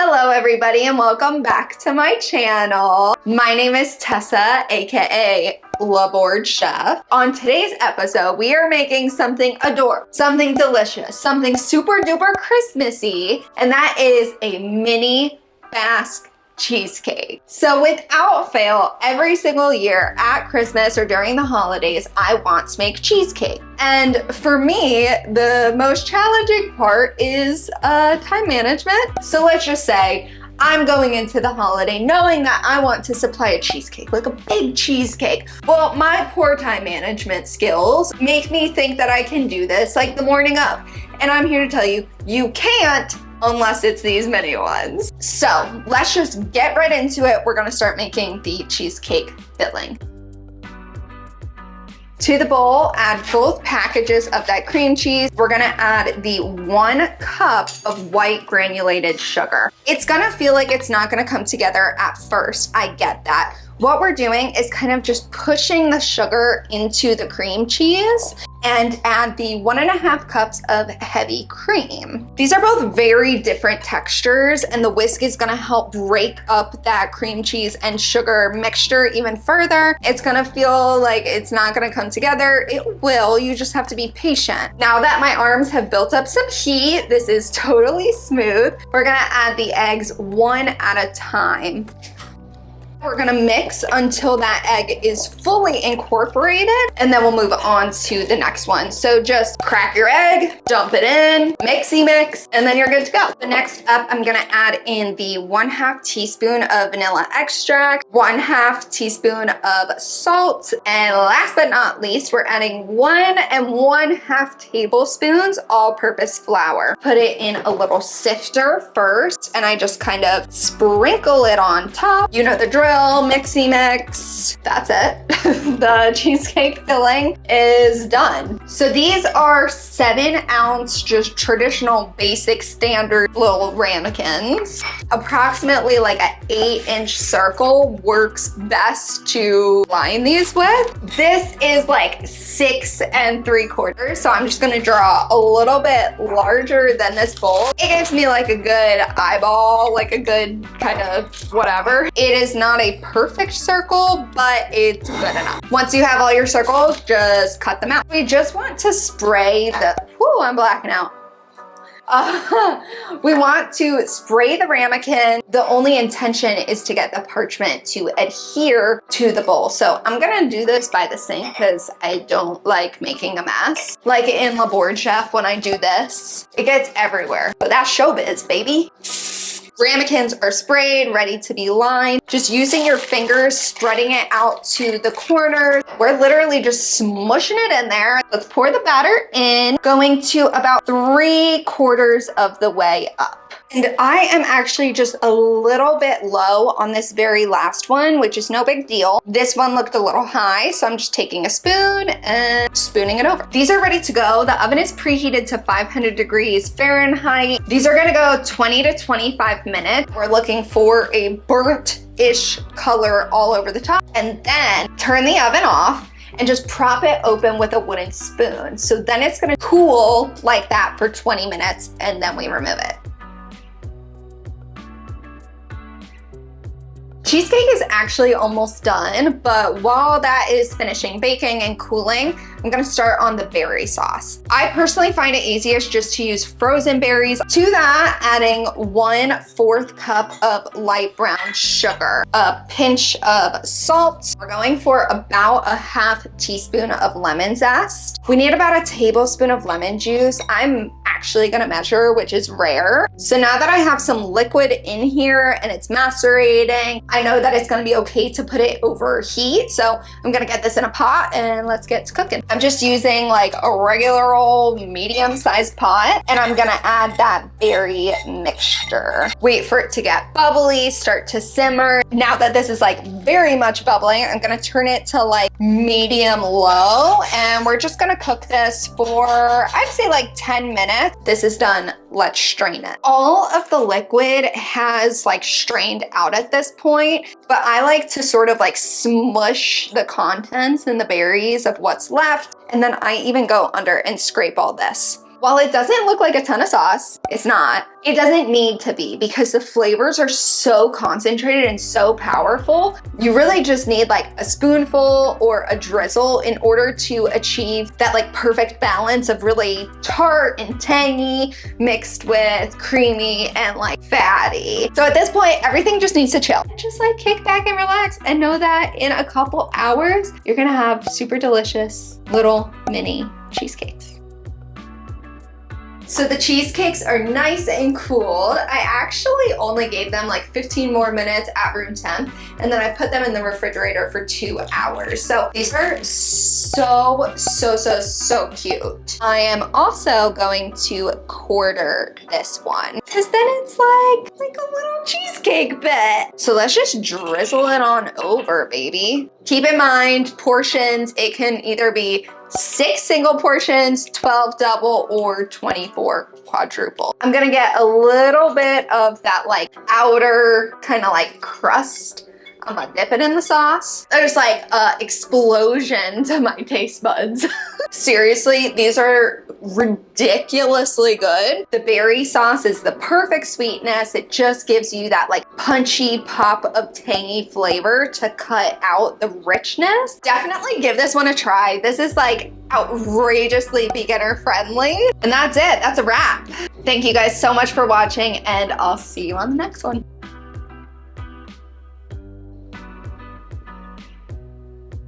Hello everybody and welcome back to my channel. My name is Tessa, aka La Board Chef. On today's episode, we are making something adorable, something delicious, something super duper Christmassy, and that is a mini Basque cheesecake. So without fail, every single year at Christmas or during the holidays, I want to make cheesecake. And for me, the most challenging part is time management. So let's just say I'm going into the holiday knowing that I want to supply a cheesecake, like a big cheesecake. Well, my poor time management skills make me think that I can do this like the morning of. And I'm here to tell you, you can't unless it's these mini ones. So let's just get right into it. We're gonna start making the cheesecake filling. To the bowl, add both packages of that cream cheese. We're gonna add the 1 cup of white granulated sugar. It's gonna feel like it's not gonna come together at first. I get that. What we're doing is kind of just pushing the sugar into the cream cheese and add the 1.5 cups of heavy cream. These are both very different textures, and the whisk is gonna help break up that cream cheese and sugar mixture even further. It's gonna feel like it's not gonna come together. It will, you just have to be patient. Now that my arms have built up some heat, this is totally smooth. We're gonna add the eggs one at a time. We're gonna mix until that egg is fully incorporated, and then we'll move on to the next one. So just crack your egg, dump it in, mixy mix, and then you're good to go. The next up, I'm gonna add in the 1/2 teaspoon of vanilla extract, 1/2 teaspoon of salt, and last but not least, we're adding 1 1/2 tablespoons all-purpose flour. Put it in a little sifter first, and I just kind of sprinkle it on top. You know the drill. Mixy mix. That's it. The cheesecake filling is done. So these are 7-ounce, just traditional, basic, standard little ramekins. Approximately like an 8-inch circle works best to line these with. This is like 6 3/4. So I'm just gonna draw a little bit larger than this bowl. It gives me like a good eyeball, like a good kind of whatever. It is not a perfect circle, but it's good enough. Once you have all your circles, just cut them out. We just want to spray the, whoo, I'm blacking out. We want to spray the ramekin. The only intention is to get the parchment to adhere to the bowl. So I'm gonna do this by the sink because I don't like making a mess. Like in La Board Chef, when I do this, it gets everywhere. But that's showbiz, baby. Ramekins are sprayed, ready to be lined. Just using your fingers, spreading it out to the corners. We're literally just smushing it in there. Let's pour the batter in, going to about 3/4 of the way up. And I am actually just a little bit low on this very last one, which is no big deal. This one looked a little high, so I'm just taking a spoon and spooning it over. These are ready to go. The oven is preheated to 500 degrees Fahrenheit. These are gonna go 20 to 25 minutes. We're looking for a burnt-ish color all over the top. And then turn the oven off and just prop it open with a wooden spoon. So then it's gonna cool like that for 20 minutes, and then we remove it. Cheesecake is actually almost done, but while that is finishing baking and cooling, I'm gonna start on the berry sauce. I personally find it easiest just to use frozen berries. To that, adding 1/4 cup of light brown sugar, a pinch of salt. We're going for about a 1/2 teaspoon of lemon zest. We need about a tablespoon of lemon juice. I'm actually gonna measure, which is rare. So now that I have some liquid in here and it's macerating, I know that it's gonna be okay to put it over heat. So I'm gonna get this in a pot and let's get to cooking. I'm just using like a regular old medium-sized pot, and I'm gonna add that berry mixture. Wait for it to get bubbly, start to simmer. Now that this is like very much bubbling, I'm gonna turn it to like medium low, and we're just gonna cook this for, I'd say like 10 minutes. This is done, let's strain it. All of the liquid has like strained out at this point, but I like to sort of like smush the contents and the berries of what's left, and then I even go under and scrape all this. While it doesn't look like a ton of sauce, it's not. It doesn't need to be because the flavors are so concentrated and so powerful. You really just need like a spoonful or a drizzle in order to achieve that like perfect balance of really tart and tangy mixed with creamy and like fatty. So at this point, everything just needs to chill. Just like kick back and relax and know that in a couple hours, you're gonna have super delicious little mini cheesecakes. So the cheesecakes are nice and cooled. I actually only gave them like 15 more minutes at room temp, and then I put them in the refrigerator for 2 hours. So these are so cute. I am also going to quarter this one because then it's like a little cheesecake bit. So let's just drizzle it on over, baby. Keep in mind, portions, it can either be 6 single portions, 12 double, or 24 quadruple. I'm gonna get a little bit of that like outer kind of like crust. I'm gonna dip it in the sauce. There's like an explosion to my taste buds. Seriously, these are ridiculously good. The berry sauce is the perfect sweetness. It just gives you that like punchy pop of tangy flavor to cut out the richness. Definitely give this one a try. This is like outrageously beginner friendly. And that's it. That's a wrap. Thank you guys so much for watching, and I'll see you on the next one.